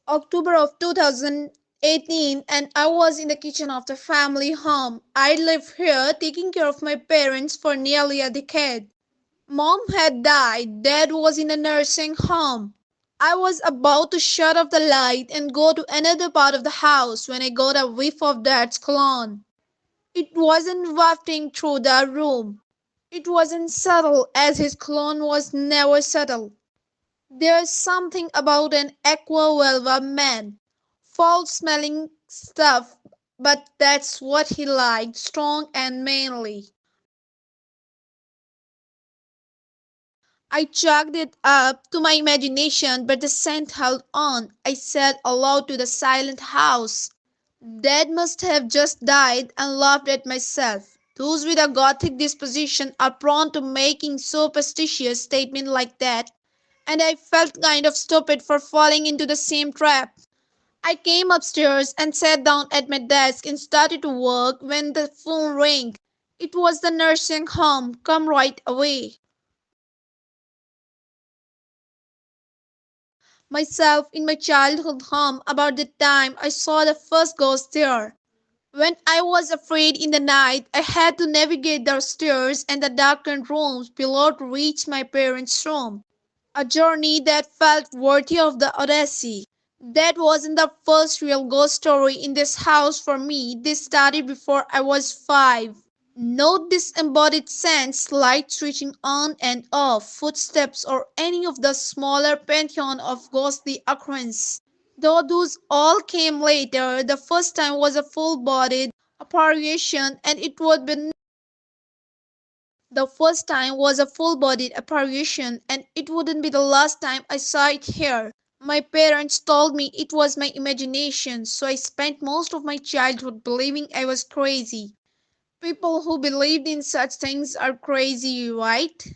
October of 2018, and I was in the kitchen of the family home. I lived here taking care of my parents for nearly a decade. Mom had died, Dad was in a nursing home. I was about to shut off the light and go to another part of the house when I got a whiff of Dad's cologne. It wasn't wafting through the room. It wasn't subtle, as his cologne was never subtle. There's something about an aqua velva man. Foul smelling stuff, but that's what he liked, strong and manly. I chucked it up to my imagination, but the scent held on. I said aloud to the silent house, Dad must have just died, and laughed at myself. Those with a gothic disposition are prone to making superstitious statements like that, and I felt kind of stupid for falling into the same trap. I came upstairs and sat down at my desk and started to work when the phone rang. It was the nursing home. Come right away. Myself in my childhood home about the time I saw the first ghost there. When I was afraid in the night, I had to navigate the stairs and the darkened rooms below to reach my parents' room. A journey that felt worthy of the odyssey. That wasn't the first real ghost story in this house for me. This started before I was 5. No disembodied sense, lights switching on and off, footsteps, or any of the smaller pantheon of ghostly occurrence. Though those all came later, the first time was a full-bodied apparition, and it would be the first time was a full-bodied apparition, and it wouldn't be the last time I saw it here. My parents told me it was my imagination, so I spent most of my childhood believing I was crazy. People who believed in such things are crazy, right?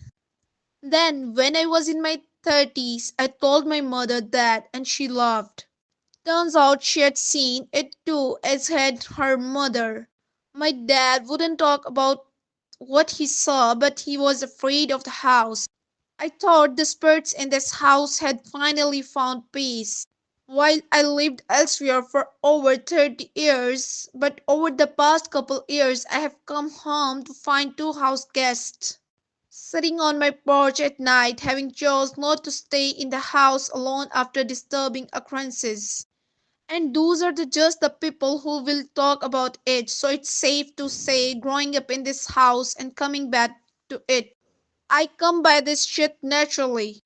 Then, when I was in my 30s, I told my mother that, and she laughed. Turns out she had seen it too, as had her mother. My dad wouldn't talk about what he saw, but he was afraid of the house. I thought the spirits in this house had finally found peace. While I lived elsewhere for over 30 years, but over the past couple years I have come home to find two house guests sitting on my porch at night, having chose not to stay in the house alone after disturbing occurrences. And those are just the people who will talk about it, so it's safe to say growing up in this house and coming back to it, I come by this shit naturally.